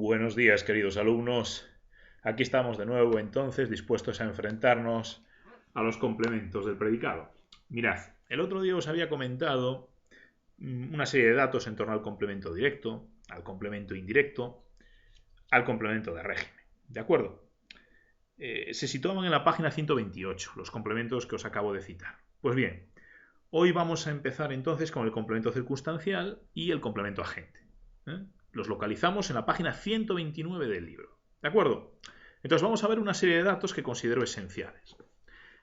Buenos días, queridos alumnos. Aquí estamos de nuevo, entonces, dispuestos a enfrentarnos a los complementos del predicado. Mirad, el otro día os había comentado una serie de datos en torno al complemento directo, al complemento indirecto, al complemento de régimen. ¿De acuerdo? Se situaban en la página 128, los complementos que os acabo de citar. Pues bien, hoy vamos a empezar entonces con el complemento circunstancial y el complemento agente. Los localizamos en la página 129 del libro. ¿De acuerdo? Entonces vamos a ver una serie de datos que considero esenciales.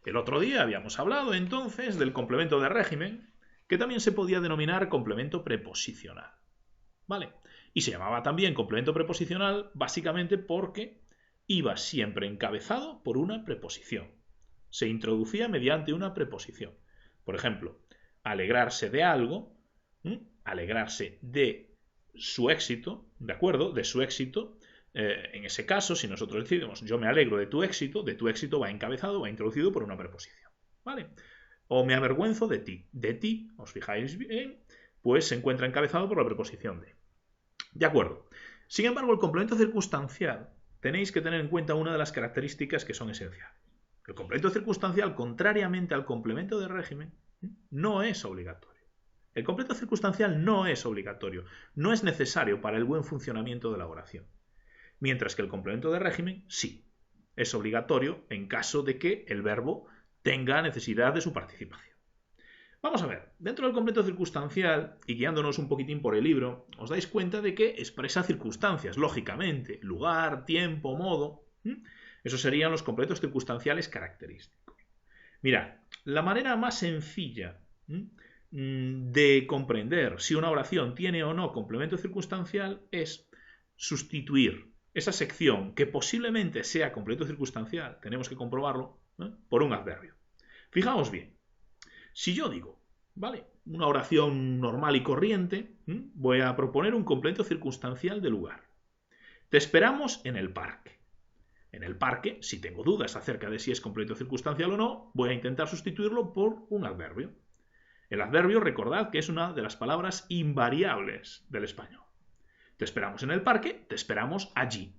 El otro día habíamos hablado entonces del complemento de régimen, que también se podía denominar complemento preposicional. ¿Vale? Y se llamaba también complemento preposicional básicamente porque iba siempre encabezado por una preposición. Se introducía mediante una preposición. Por ejemplo, alegrarse de algo, alegrarse de su éxito, ¿de acuerdo? De su éxito. En ese caso, si nosotros decimos yo me alegro de tu éxito va encabezado, va introducido por una preposición. ¿Vale? O me avergüenzo de ti. De ti, os fijáis bien, pues se encuentra encabezado por la preposición de. De acuerdo. Sin embargo, el complemento circunstancial tenéis que tener en cuenta una de las características que son esenciales. El complemento circunstancial, contrariamente al complemento de régimen, no es obligatorio. El complemento circunstancial no es obligatorio, no es necesario para el buen funcionamiento de la oración. Mientras que el complemento de régimen sí, es obligatorio en caso de que el verbo tenga necesidad de su participación. Vamos a ver, dentro del complemento circunstancial, y guiándonos un poquitín por el libro, os dais cuenta de que expresa circunstancias, lógicamente, lugar, tiempo, modo. Esos serían los complementos circunstanciales característicos. Mirad, la manera más sencilla de comprender si una oración tiene o no complemento circunstancial es sustituir esa sección que posiblemente sea complemento circunstancial, tenemos que comprobarlo, por un adverbio. Fijaos bien, si yo digo, ¿vale? Una oración normal y corriente, voy a proponer un complemento circunstancial de lugar. Te esperamos en el parque. En el parque, si tengo dudas acerca de si es complemento circunstancial o no, voy a intentar sustituirlo por un adverbio. El adverbio, recordad que es una de las palabras invariables del español. Te esperamos en el parque, te esperamos allí.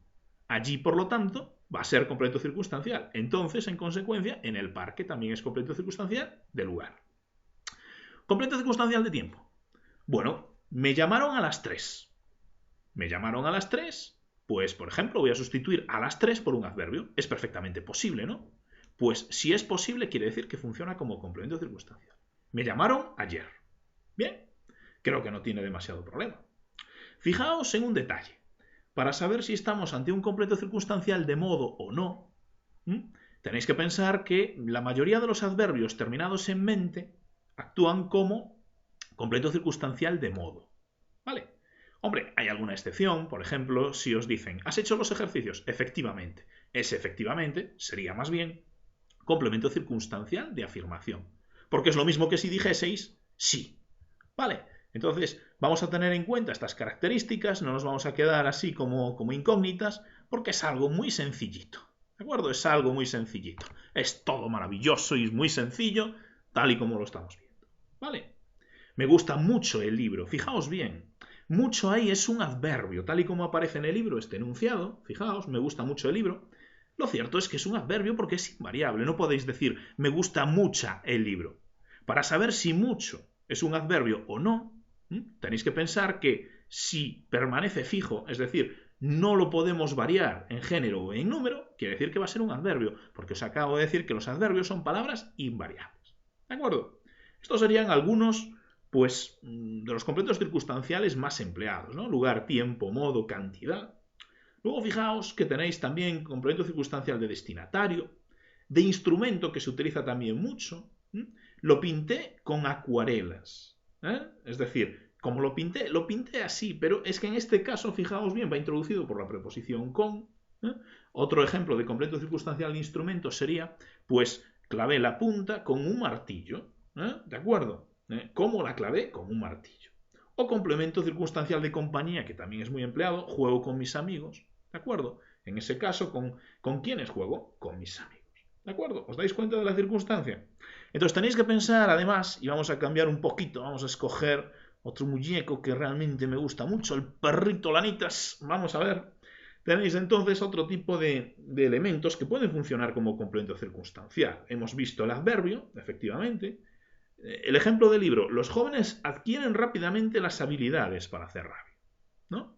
Allí, por lo tanto, va a ser complemento circunstancial. Entonces, en consecuencia, en el parque también es complemento circunstancial de lugar. Complemento circunstancial de tiempo. Bueno, me llamaron a las 3. Me llamaron a las 3, pues, por ejemplo, voy a sustituir a las 3 por un adverbio. Es perfectamente posible, ¿no? Pues, si es posible, quiere decir que funciona como complemento circunstancial. Me llamaron ayer. Bien, creo que no tiene demasiado problema. Fijaos en un detalle. Para saber si estamos ante un complemento circunstancial de modo o no, tenéis que pensar que la mayoría de los adverbios terminados en mente actúan como complemento circunstancial de modo. ¿Vale? Hombre, hay alguna excepción, por ejemplo, si os dicen, ¿has hecho los ejercicios? Efectivamente. Ese efectivamente sería más bien complemento circunstancial de afirmación. Porque es lo mismo que si dijeseis sí. ¿Vale? Entonces, vamos a tener en cuenta estas características, no nos vamos a quedar así como incógnitas, porque es algo muy sencillito. ¿De acuerdo? Es algo muy sencillito. Es todo maravilloso y muy sencillo, tal y como lo estamos viendo. ¿Vale? Me gusta mucho el libro, fijaos bien. Mucho ahí es un adverbio, tal y como aparece en el libro este enunciado. Fijaos, me gusta mucho el libro. Lo cierto es que es un adverbio porque es invariable. No podéis decir, me gusta mucha el libro. Para saber si mucho es un adverbio o no, tenéis que pensar que si permanece fijo, es decir, no lo podemos variar en género o en número, quiere decir que va a ser un adverbio, porque os acabo de decir que los adverbios son palabras invariables. ¿De acuerdo? Estos serían algunos, pues, de los complementos circunstanciales más empleados, ¿no? Lugar, tiempo, modo, cantidad. Luego fijaos que tenéis también complemento circunstancial de destinatario, de instrumento que se utiliza también mucho. Lo pinté con acuarelas. Es decir, como lo pinté así, pero es que en este caso, fijaos bien, va introducido por la preposición con. Otro ejemplo de complemento circunstancial de instrumento sería, pues, clavé la punta con un martillo. ¿De acuerdo? ¿Cómo la clavé? Con un martillo. O complemento circunstancial de compañía, que también es muy empleado, juego con mis amigos. ¿De acuerdo? En ese caso, ¿con quiénes juego? Con mis amigos. ¿De acuerdo? ¿Os dais cuenta de la circunstancia? Entonces tenéis que pensar, además, y vamos a cambiar un poquito, vamos a escoger otro muñeco que realmente me gusta mucho, el perrito Lanitas. Vamos a ver. tenéis entonces otro tipo de elementos que pueden funcionar como complemento circunstancial. Hemos visto el adverbio, efectivamente. El ejemplo del libro, los jóvenes adquieren rápidamente las habilidades para hacer radio, ¿no?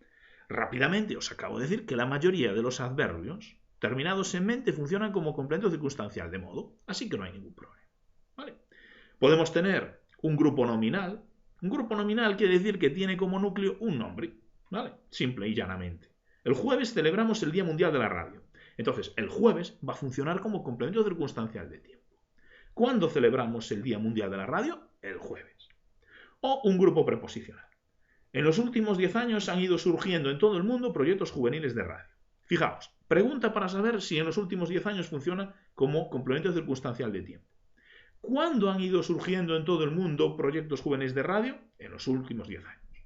Rápidamente, os acabo de decir que la mayoría de los adverbios terminados en mente funcionan como complemento circunstancial de modo, así que no hay ningún problema, ¿vale? Podemos tener un grupo nominal. Un grupo nominal quiere decir que tiene como núcleo un nombre, ¿vale? Simple y llanamente. El jueves celebramos el Día Mundial de la Radio. Entonces, el jueves va a funcionar como complemento circunstancial de tiempo. ¿Cuándo celebramos el Día Mundial de la Radio? El jueves. O un grupo preposicional. En los últimos 10 años han ido surgiendo en todo el mundo proyectos juveniles de radio. Fijaos, pregunta para saber si en los últimos 10 años funciona como complemento circunstancial de tiempo. ¿Cuándo han ido surgiendo en todo el mundo proyectos juveniles de radio? En los últimos 10 años.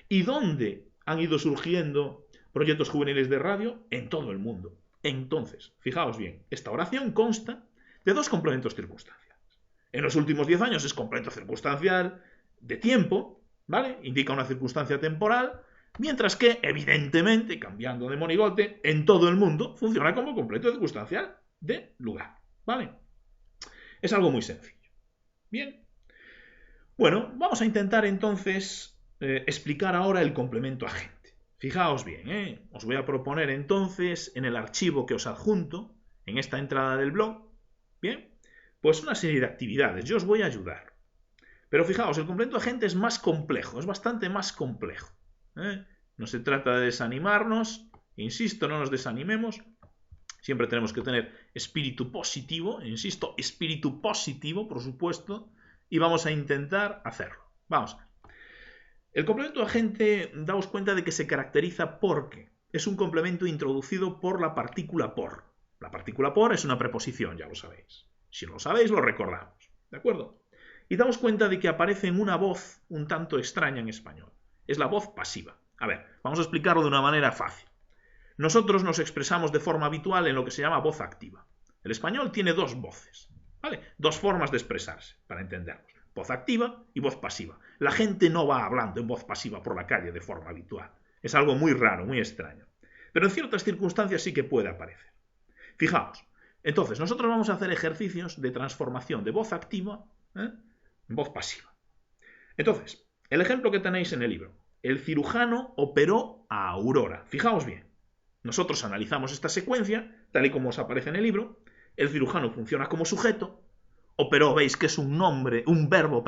¿Y dónde han ido surgiendo proyectos juveniles de radio? En todo el mundo. Entonces, fijaos bien, esta oración consta de dos complementos circunstanciales. En los últimos 10 años es complemento circunstancial de tiempo, ¿vale? Indica una circunstancia temporal, mientras que, evidentemente, cambiando de monigote, en todo el mundo funciona como complemento circunstancial de lugar, ¿vale? Es algo muy sencillo. Bien. Bueno, vamos a intentar entonces explicar ahora el complemento agente. Fijaos bien, os voy a proponer entonces en el archivo que os adjunto, en esta entrada del blog, bien, pues una serie de actividades. Yo os voy a ayudar. Pero fijaos, el complemento agente es más complejo, es bastante más complejo. No se trata de desanimarnos, insisto, no nos desanimemos. Siempre tenemos que tener espíritu positivo, insisto, espíritu positivo, por supuesto, y vamos a intentar hacerlo. Vamos. El complemento agente, daos cuenta de que se caracteriza porque es un complemento introducido por la partícula por. La partícula por es una preposición, ya lo sabéis. Si no lo sabéis, lo recordamos. ¿De acuerdo? Y damos cuenta de que aparece en una voz un tanto extraña en español. Es la voz pasiva. A ver, vamos a explicarlo de una manera fácil. Nosotros nos expresamos de forma habitual en lo que se llama voz activa. El español tiene dos voces, ¿vale? Dos formas de expresarse, para entendernos. Voz activa y voz pasiva. La gente no va hablando en voz pasiva por la calle de forma habitual. Es algo muy raro, muy extraño. Pero en ciertas circunstancias sí que puede aparecer. Fijaos, entonces nosotros vamos a hacer ejercicios de transformación de voz activa en voz pasiva. Entonces, el ejemplo que tenéis en el libro. El cirujano operó a Aurora. Fijaos bien. Nosotros analizamos esta secuencia, tal y como os aparece en el libro. El cirujano funciona como sujeto. Operó, veis que es un verbo,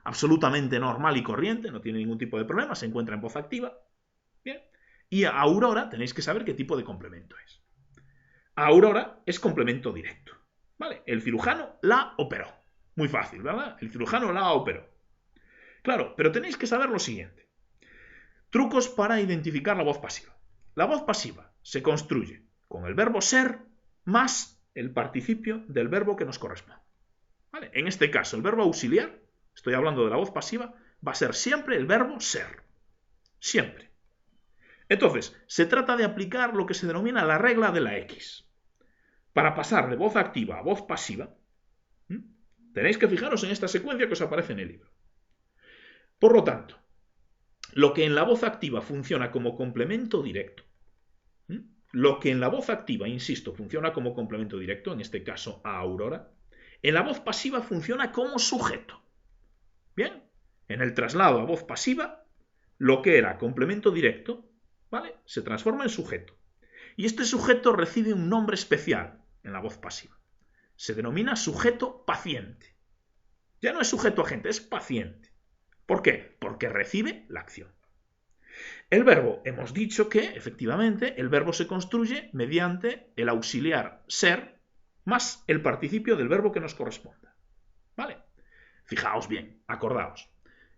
absolutamente normal y corriente, no tiene ningún tipo de problema, se encuentra en voz activa. Bien. Y a Aurora tenéis que saber qué tipo de complemento es. Aurora es complemento directo. ¿Vale? El cirujano la operó. Muy fácil, ¿verdad? El cirujano la operó. Claro, pero tenéis que saber lo siguiente. Trucos para identificar la voz pasiva. La voz pasiva se construye con el verbo ser más el participio del verbo que nos corresponde. ¿Vale? En este caso, el verbo auxiliar, estoy hablando de la voz pasiva, va a ser siempre el verbo ser. Siempre. Entonces, se trata de aplicar lo que se denomina la regla de la X. Para pasar de voz activa a voz pasiva, tenéis que fijaros en esta secuencia que os aparece en el libro. Por lo tanto, lo que en la voz activa funciona como complemento directo, lo que en la voz activa, insisto, funciona como complemento directo, en este caso a Aurora, en la voz pasiva funciona como sujeto. Bien, en el traslado a voz pasiva, lo que era complemento directo, ¿vale?, se transforma en sujeto. Y este sujeto recibe un nombre especial en la voz pasiva. Se denomina sujeto paciente. Ya no es sujeto agente, es paciente. ¿Por qué? Porque recibe la acción. El verbo, hemos dicho que, efectivamente, el verbo se construye mediante el auxiliar ser más el participio del verbo que nos corresponda. ¿Vale? Fijaos bien, acordaos.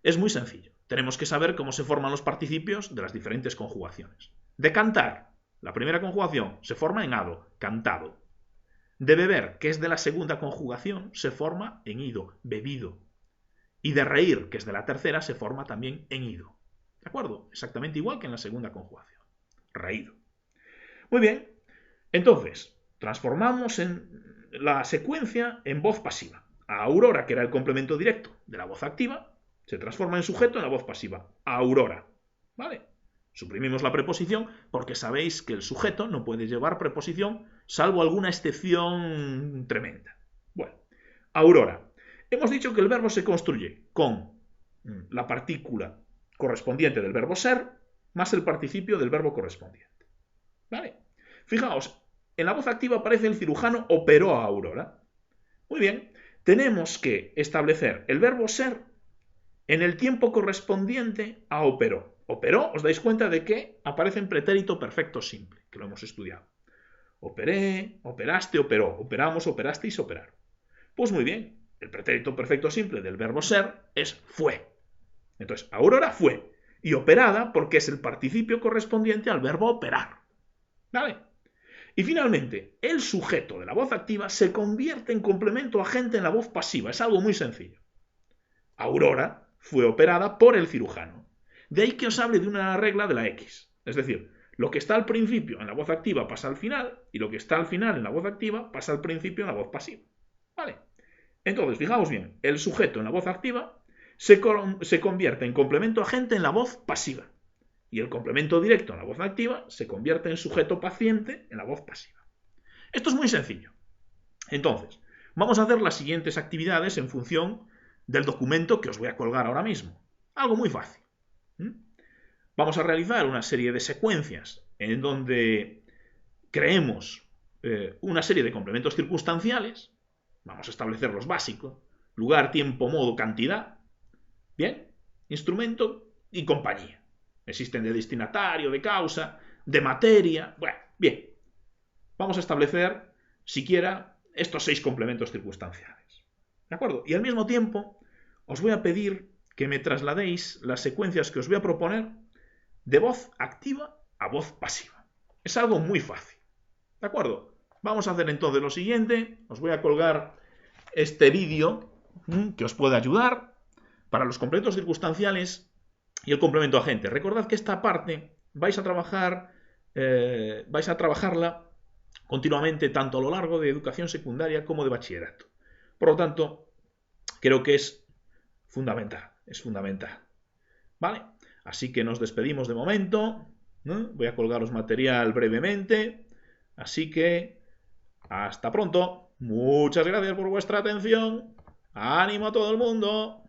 Es muy sencillo. Tenemos que saber cómo se forman los participios de las diferentes conjugaciones. De cantar, la primera conjugación se forma en ado, cantado. De beber, que es de la segunda conjugación, se forma en ido, bebido. Y de reír, que es de la tercera, se forma también en ido. ¿De acuerdo? Exactamente igual que en la segunda conjugación. Reído. Muy bien. Entonces, transformamos la secuencia en voz pasiva. A Aurora, que era el complemento directo de la voz activa, se transforma en sujeto en la voz pasiva. A Aurora. ¿Vale? Suprimimos la preposición porque sabéis que el sujeto no puede llevar preposición salvo alguna excepción tremenda. Bueno, Aurora. Hemos dicho que el verbo se construye con la partícula correspondiente del verbo ser más el participio del verbo correspondiente. ¿Vale? Fijaos, en la voz activa aparece el cirujano operó a Aurora. Muy bien, tenemos que establecer el verbo ser en el tiempo correspondiente a operó. Operó, os dais cuenta de que aparece en pretérito perfecto simple, que lo hemos estudiado. Operé, operaste, operó. Operamos, operasteis, operaron. Pues muy bien, el pretérito perfecto simple del verbo ser es fue. Entonces, Aurora fue. Y operada porque es el participio correspondiente al verbo operar. ¿Vale? Y finalmente, el sujeto de la voz activa se convierte en complemento agente en la voz pasiva. Es algo muy sencillo. Aurora fue operada por el cirujano. De ahí que os hable de una regla de la X. Es decir, lo que está al principio en la voz activa pasa al final y lo que está al final en la voz activa pasa al principio en la voz pasiva. ¿Vale? Entonces, fijaos bien, el sujeto en la voz activa se convierte en complemento agente en la voz pasiva. Y el complemento directo en la voz activa se convierte en sujeto paciente en la voz pasiva. Esto es muy sencillo. Entonces, vamos a hacer las siguientes actividades en función del documento que os voy a colgar ahora mismo. Algo muy fácil. Vamos a realizar una serie de secuencias en donde creemos una serie de complementos circunstanciales. Vamos a establecer los básicos. Lugar, tiempo, modo, cantidad. Bien, instrumento y compañía. Existen de destinatario, de causa, de materia. Bueno, bien. Vamos a establecer siquiera estos 6 complementos circunstanciales. ¿De acuerdo? Y al mismo tiempo os voy a pedir que me trasladéis las secuencias que os voy a proponer de voz activa a voz pasiva. Es algo muy fácil. ¿De acuerdo? Vamos a hacer entonces lo siguiente. Os voy a colgar este vídeo que os puede ayudar para los complementos circunstanciales y el complemento agente. Recordad que esta parte vais a trabajarla continuamente tanto a lo largo de educación secundaria como de bachillerato. Por lo tanto, creo que es fundamental. Es fundamental. ¿Vale? Así que nos despedimos de momento. Voy a colgaros material brevemente. Así que hasta pronto. Muchas gracias por vuestra atención. ¡Ánimo a todo el mundo!